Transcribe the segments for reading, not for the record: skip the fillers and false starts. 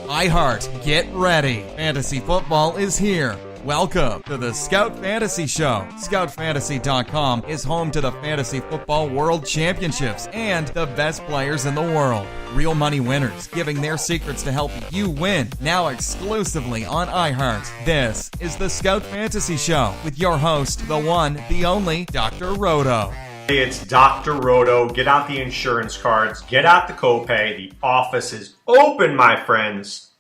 iHeart, get ready. Fantasy football is here. Welcome to the Scout Fantasy Show. ScoutFantasy.com is home to the Fantasy Football World Championships and the best players in the world. Real money winners giving their secrets to help you win. Now exclusively on iHeart. This is the Scout Fantasy Show with your host, the one, the only, Dr. Roto. Hey, it's Dr. Roto. Get out the insurance cards. Get out the copay. The office is open, my friends.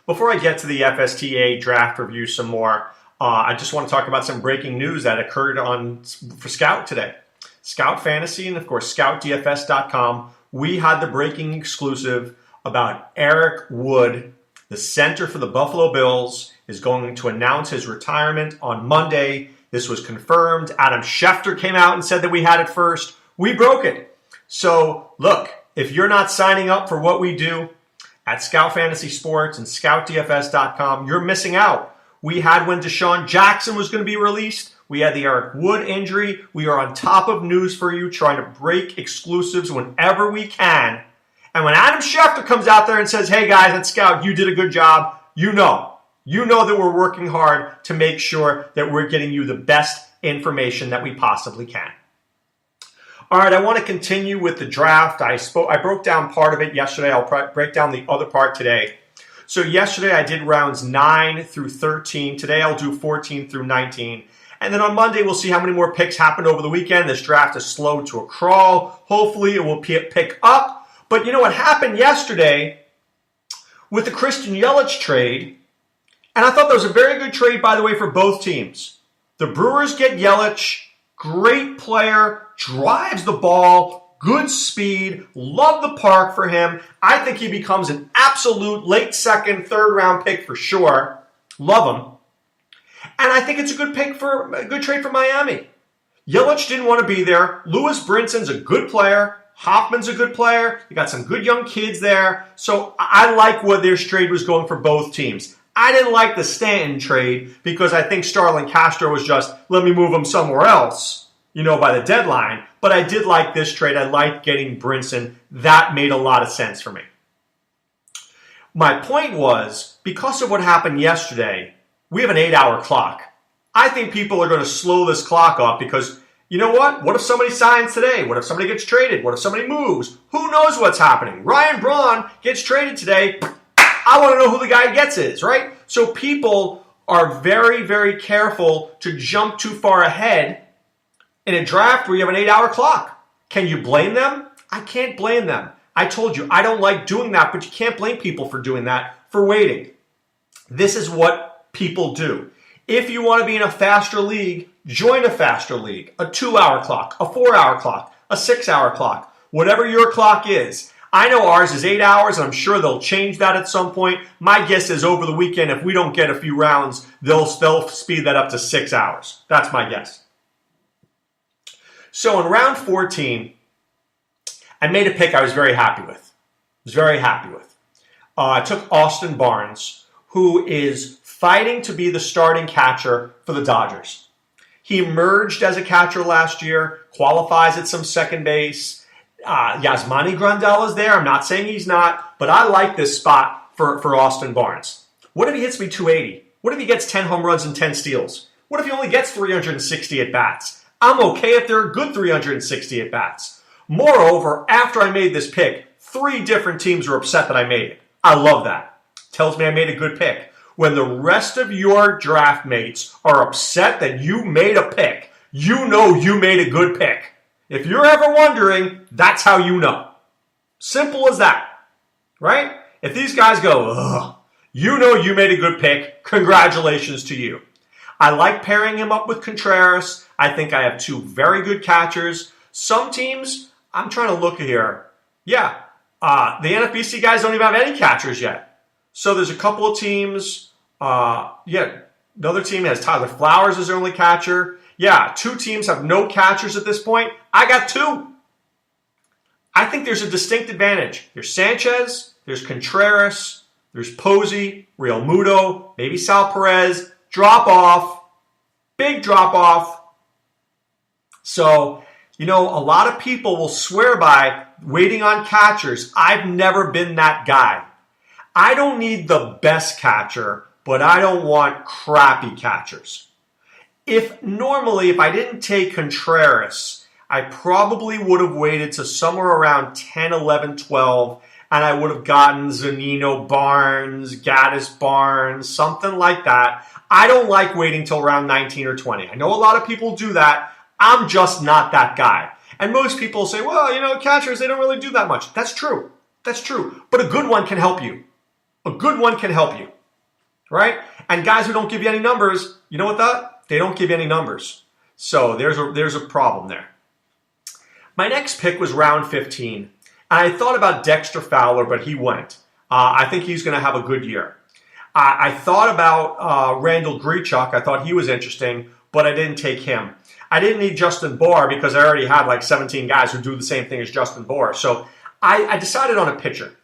Before I get to the FSTA draft review some more, I just want to talk about some breaking news that occurred for Scout today. Scout Fantasy and, of course, ScoutDFS.com. We had the breaking exclusive about Eric Wood, the center for the Buffalo Bills, is going to announce his retirement on Monday. This was confirmed. Adam Schefter came out and said that we had it first. We broke it. So, look, if you're not signing up for what we do at Scout Fantasy Sports and ScoutDFS.com, you're missing out. We had when Deshaun Jackson was going to be released. We had the Eric Wood injury. We are on top of news for you, trying to break exclusives whenever we can. And when Adam Schefter comes out there and says, hey guys at Scout, you did a good job, you know that we're working hard to make sure that we're getting you the best information that we possibly can. All right, I want to continue with the draft. I broke down part of it yesterday. I'll break down the other part today. So yesterday I did rounds 9 through 13. Today I'll do 14 through 19. And then on Monday we'll see how many more picks happened over the weekend. This draft is slowed to a crawl. Hopefully it will pick up. But you know what happened yesterday with the Christian Yelich trade? And I thought that was a very good trade, by the way, for both teams. The Brewers get Yelich, great player, drives the ball, good speed, love the park for him. I think he becomes an absolute late second, third round pick for sure. Love him. And I think it's a good trade for Miami. Yelich didn't want to be there. Lewis Brinson's a good player. Hoffman's a good player. You got some good young kids there. So I like where their trade was going for both teams. I didn't like the Stanton trade because I think Starlin Castro was just, let me move him somewhere else, by the deadline. But I did like this trade. I liked getting Brinson. That made a lot of sense for me. My point was, because of what happened yesterday, we have an 8-hour clock. I think people are going to slow this clock up because, you know what? What if somebody signs today? What if somebody gets traded? What if somebody moves? Who knows what's happening? Ryan Braun gets traded today. I want to know who the guy gets is, right? So people are very, very careful to jump too far ahead in a draft where you have an 8-hour clock. Can you blame them? I can't blame them. I told you, I don't like doing that, but you can't blame people for doing that, for waiting. This is what people do. If you want to be in a faster league, join a faster league. A 2-hour clock, a 4-hour clock, a 6-hour clock, whatever your clock is. I know ours is 8 hours, and I'm sure they'll change that at some point. My guess is over the weekend, if we don't get a few rounds, they'll speed that up to 6 hours. That's my guess. So in round 14, I made a pick I was very happy with. I took Austin Barnes, who is fighting to be the starting catcher for the Dodgers. He emerged as a catcher last year, qualifies at some second base. Yasmani Grandal is there. I'm not saying he's not, but I like this spot for Austin Barnes. What if he hits me 280? What if he gets 10 home runs and 10 steals? What if he only gets 360 at-bats? I'm okay if they're a good 360 at-bats. Moreover, after I made this pick, 3 different teams were upset that I made it. I love that. Tells me I made a good pick. When the rest of your draft mates are upset that you made a pick, you know you made a good pick. If you're ever wondering, that's how you know. Simple as that, right? If these guys go, ugh, you know you made a good pick. Congratulations to you. I like pairing him up with Contreras. I think I have 2 very good catchers. Some teams, I'm trying to look here. Yeah, the NFBC guys don't even have any catchers yet. So there's a couple of teams. Another team has Tyler Flowers as their only catcher. Yeah, 2 teams have no catchers at this point. I got 2. I think there's a distinct advantage. There's Sanchez, there's Contreras, there's Posey, Real Muto, maybe Sal Perez. Drop off. Big drop off. So, a lot of people will swear by waiting on catchers, I've never been that guy. I don't need the best catcher, but I don't want crappy catchers. If I didn't take Contreras, I probably would have waited to somewhere around 10, 11, 12, and I would have gotten Zunino Barnes, Gaddis Barnes, something like that. I don't like waiting till around 19 or 20. I know a lot of people do that. I'm just not that guy. And most people say, well, catchers, they don't really do that much. That's true. That's true. But a good one can help you. A good one can help you. Right? And guys who don't give you any numbers, you know what they don't give you any numbers. So there's a problem there. My next pick was round 15. And I thought about Dexter Fowler, but he went. I think he's going to have a good year. I thought about Randall Grichuk. I thought he was interesting, but I didn't take him. I didn't need Justin Bohr because I already had like 17 guys who do the same thing as Justin Bohr. So I decided on a pitcher.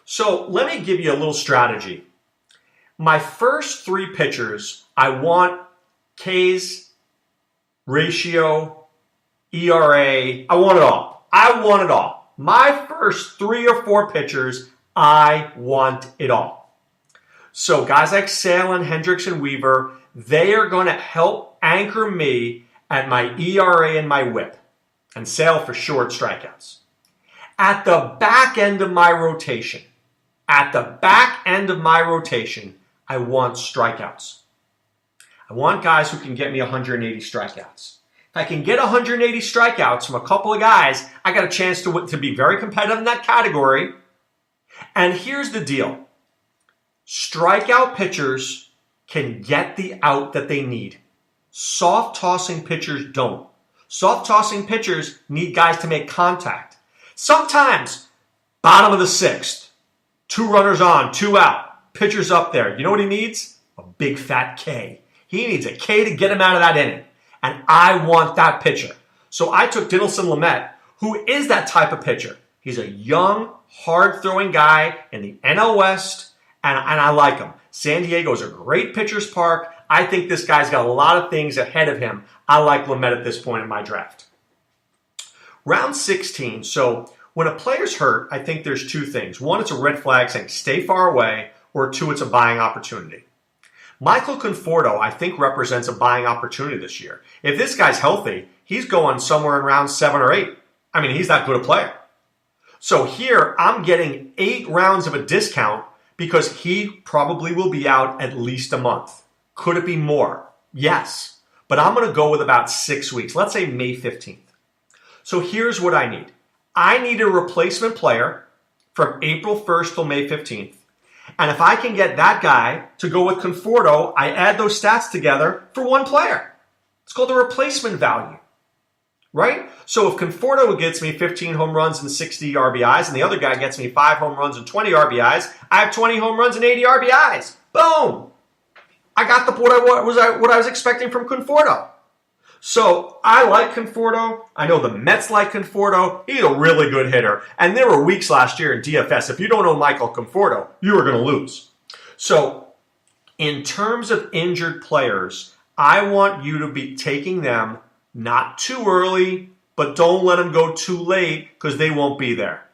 So let me give you a little strategy. My first 3 pitchers, I want K's, ratio, ERA. I want it all. I want it all. My first 3 or 4 pitchers, I want it all. So guys like Sale and Hendricks and Weaver, they are going to help anchor me at my ERA and my whip. And Sale for short strikeouts. At the back end of my rotation, I want strikeouts. I want guys who can get me 180 strikeouts. If I can get 180 strikeouts from a couple of guys, I got a chance to be very competitive in that category. And here's the deal. Strikeout pitchers can get the out that they need. Soft tossing pitchers don't. Soft tossing pitchers need guys to make contact. Sometimes, bottom of the 6th, 2 runners on, 2 out, pitcher's up there. You know what he needs? A big fat K. He needs a K to get him out of that inning. And I want that pitcher. So I took Dinelson Lamet, who is that type of pitcher. He's a young, hard-throwing guy in the NL West, and I like him. San Diego is a great pitcher's park. I think this guy's got a lot of things ahead of him. I like Lamet at this point in my draft. Round 16. So when a player's hurt, I think there's 2 things. 1, it's a red flag saying stay far away, or 2, it's a buying opportunity. Michael Conforto, I think, represents a buying opportunity this year. If this guy's healthy, he's going somewhere in round 7 or 8. I mean, he's that good a player. So here, I'm getting 8 rounds of a discount because he probably will be out at least a month. Could it be more? Yes. But I'm going to go with about 6 weeks. Let's say May 15th. So here's what I need. I need a replacement player from April 1st till May 15th. And if I can get that guy to go with Conforto, I add those stats together for 1 player. It's called the replacement value. Right? So if Conforto gets me 15 home runs and 60 RBIs, and the other guy gets me 5 home runs and 20 RBIs, I have 20 home runs and 80 RBIs. Boom! I got what I was expecting from Conforto. So I like Conforto. I know the Mets like Conforto. He's a really good hitter. And there were weeks last year in DFS. If you don't own Michael Conforto, you are going to lose. So in terms of injured players, I want you to be taking them not too early, but don't let them go too late because they won't be there.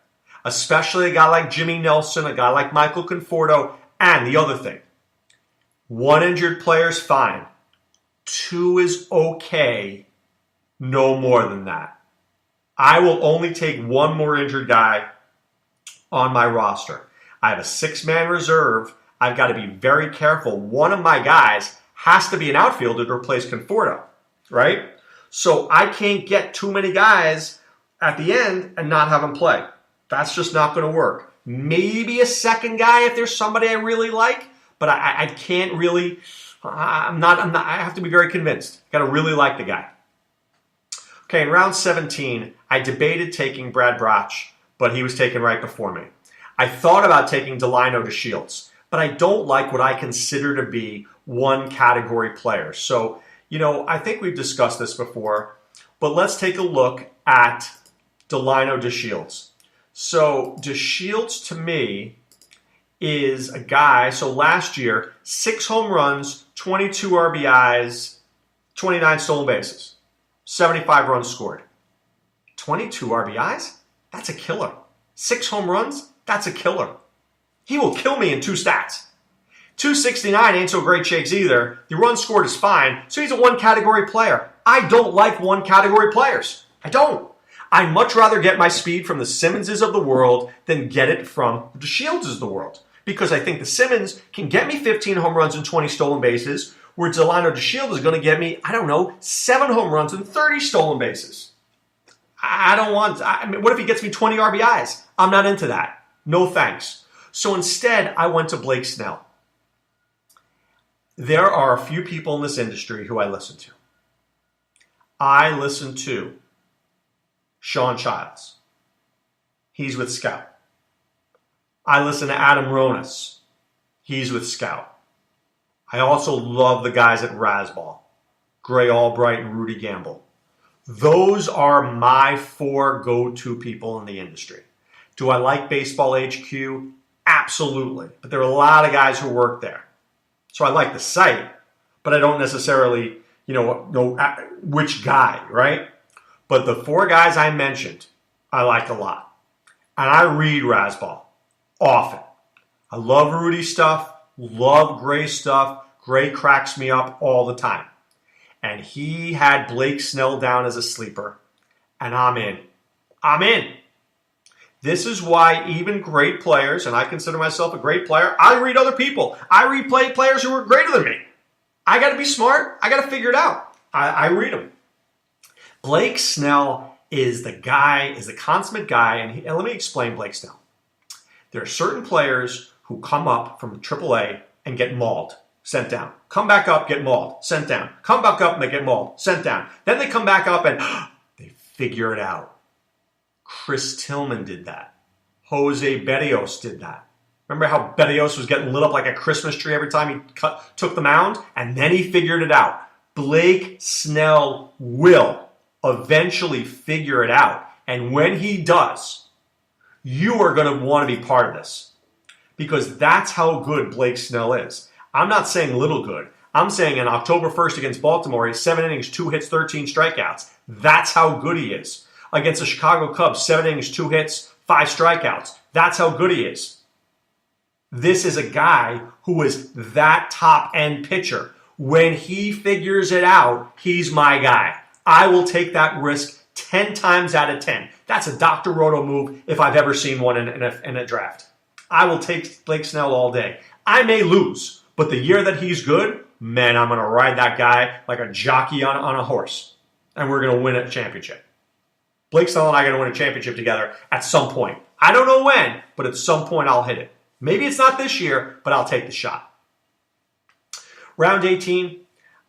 Especially a guy like Jimmy Nelson, a guy like Michael Conforto. And the other thing, 1 injured player is fine. 2 is okay. No more than that. I will only take 1 more injured guy on my roster. I have a 6-man reserve. I've got to be very careful. One of my guys has to be an outfielder to replace Conforto, right? So I can't get too many guys at the end and not have them play. That's just not going to work. Maybe a second guy if there's somebody I really like, but I can't really. I have to be very convinced. Got to really like the guy. Okay, in round 17, I debated taking Brad Brach, but he was taken right before me. I thought about taking Delino DeShields, but I don't like what I consider to be 1 category player. So, I think we've discussed this before, but let's take a look at Delino DeShields. So, DeShields to me is a guy, so last year, 6 home runs, 22 RBIs, 29 stolen bases, 75 runs scored. 22 RBIs? That's a killer. 6 home runs? That's a killer. He will kill me in 2 stats. 269 ain't so great shakes either. The run scored is fine, so he's a one-category player. I don't like one-category players. I don't. I'd much rather get my speed from the Simmonses of the world than get it from the Shields of the world. Because I think the Simmons can get me 15 home runs and 20 stolen bases, where Delano DeShield is going to get me, 7 home runs and 30 stolen bases. What if he gets me 20 RBIs? I'm not into that. No thanks. So instead, I went to Blake Snell. There are a few people in this industry who I listen to. I listen to Sean Childs. He's with Scout. I listen to Adam Ronas. He's with Scout. I also love the guys at Razzball, Gray Albright and Rudy Gamble. Those are my 4 go-to people in the industry. Do I like Baseball HQ? Absolutely. But there are a lot of guys who work there. So I like the site, but I don't necessarily, know which guy, right? But the 4 guys I mentioned, I like a lot. And I read Razzball often. I love Rudy stuff, love Gray stuff. Gray cracks me up all the time. And he had Blake Snell down as a sleeper. And I'm in. I'm in. This is why even great players, and I consider myself a great player, I read other people. I read players who are greater than me. I got to be smart. I got to figure it out. I read them. Blake Snell is the guy, is the consummate guy. And let me explain Blake Snell. There are certain players who come up from AAA and get mauled, sent down. Come back up, get mauled, sent down. Come back up and get mauled, sent down. Then they come back up and they figure it out. Chris Tillman did that. Jose Berrios did that. Remember how Berrios was getting lit up like a Christmas tree every time he took the mound? And then he figured it out. Blake Snell will eventually figure it out. And when he does, you are going to want to be part of this. Because that's how good Blake Snell is. I'm not saying little good. I'm saying on October 1st against Baltimore, he's 7 innings, 2 hits, 13 strikeouts. That's how good he is. Against the Chicago Cubs, 7 innings, 2 hits, 5 strikeouts. That's how good he is. This is a guy who is that top-end pitcher. When he figures it out, he's my guy. I will take that risk 10 times out of 10. That's a Dr. Roto move if I've ever seen one in a draft. I will take Blake Snell all day. I may lose, but the year that he's good, man, I'm going to ride that guy like a jockey on a horse. And we're going to win a championship. Blake Snell and I are going to win a championship together at some point. I don't know when, but at some point I'll hit it. Maybe it's not this year, but I'll take the shot. Round 18,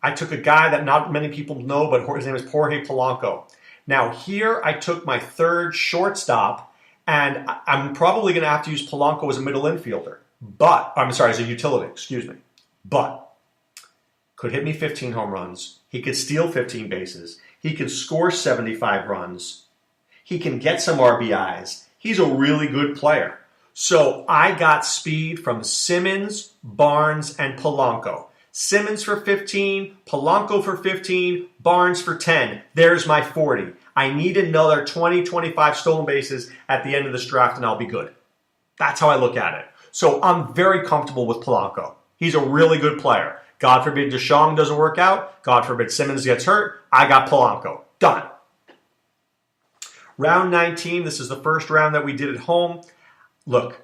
I took a guy that not many people know, but his name is Jorge Polanco. Now here I took my 3rd shortstop, and I'm probably going to have to use Polanco as a middle infielder. As a utility, But could hit me 15 home runs. He could steal 15 bases. He could score 75 runs. He can get some RBIs. He's a really good player. So I got speed from Simmons, Barnes, and Polanco. Simmons for 15, Polanco for 15, Barnes for 10. There's my 40. I need another 20, 25 stolen bases at the end of this draft, and I'll be good. That's how I look at it. So I'm very comfortable with Polanco. He's a really good player. God forbid Deshaun doesn't work out. God forbid Simmons gets hurt. I got Polanco. Done. Round 19, this is the first round that we did at home. Look,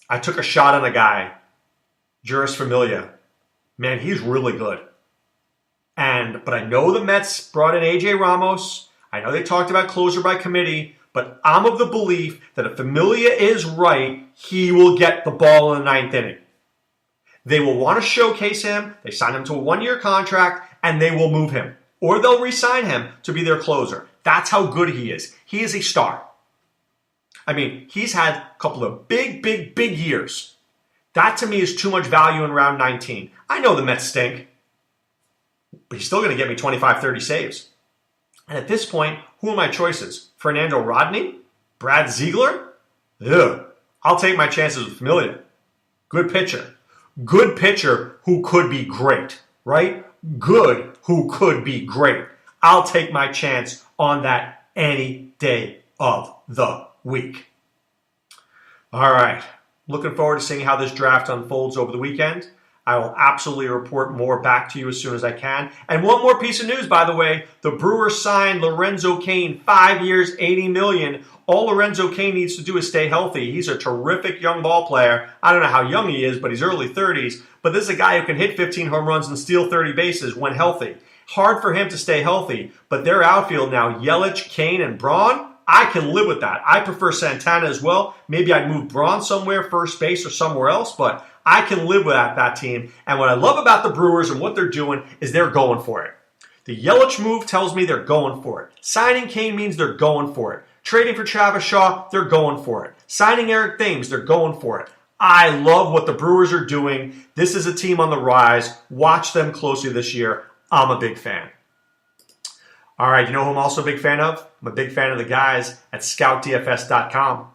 I took a shot on a guy, Juris Familia. Man, he's really good. But I know the Mets brought in AJ Ramos. I know they talked about closer by committee, but I'm of the belief that if Familia is right, he will get the ball in the 9th inning. They will want to showcase him. They sign him to a 1-year contract, and they will move him. Or they'll re-sign him to be their closer. That's how good he is. He is a star. I mean, he's had a couple of big years. That to me is too much value in round 19. I know the Mets stink, but he's still going to get me 25, 30 saves. And at this point, who are my choices? Fernando Rodney? Brad Ziegler? Ugh. I'll take my chances with Familia. Good pitcher. Good pitcher who could be great, right? Good who could be great. I'll take my chance on that any day of the week. All right. Looking forward to seeing how this draft unfolds over the weekend. I will absolutely report more back to you as soon as I can. And one more piece of news, by the way. The Brewers signed Lorenzo Cain, 5 years, $80 million. All Lorenzo Cain needs to do is stay healthy. He's a terrific young ball player. I don't know how young he is, but he's early 30s. But this is a guy who can hit 15 home runs and steal 30 bases when healthy. Hard for him to stay healthy. But their outfield now, Yelich, Cain, and Braun, I can live with that. I prefer Santana as well. Maybe I'd move Braun somewhere, first base or somewhere else, but I can live with that team. And what I love about the Brewers and what they're doing is they're going for it. The Yelich move tells me they're going for it. Signing Cain means they're going for it. Trading for Travis Shaw, they're going for it. Signing Eric Thames, they're going for it. I love what the Brewers are doing. This is a team on the rise. Watch them closely this year. I'm a big fan. All right, you know who I'm also a big fan of? I'm a big fan of the guys at scoutdfs.com.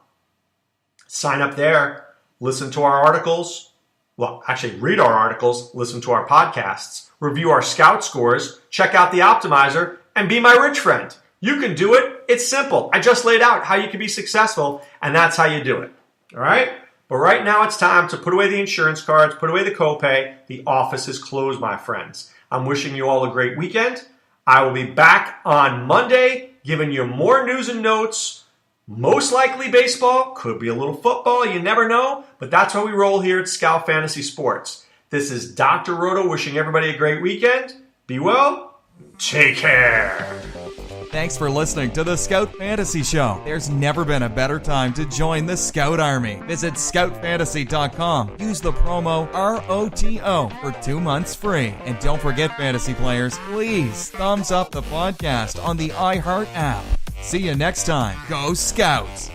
Sign up there, listen to our articles. Well, actually read our articles, listen to our podcasts, review our scout scores, check out the optimizer, and be my rich friend. You can do it. It's simple. I just laid out how you can be successful, and that's how you do it. All right? But right now it's time to put away the insurance cards, put away the copay. The office is closed, my friends. I'm wishing you all a great weekend. I will be back on Monday giving you more news and notes. Most likely baseball, could be a little football, you never know. But that's how we roll here at Scout Fantasy Sports. This is Dr. Roto wishing everybody a great weekend. Be well. Take care. Thanks for listening to the Scout Fantasy Show. There's never been a better time to join the Scout Army. Visit scoutfantasy.com. Use the promo ROTO for 2 months free. And don't forget, fantasy players, please thumbs up the podcast on the iHeart app. See you next time. Go Scouts!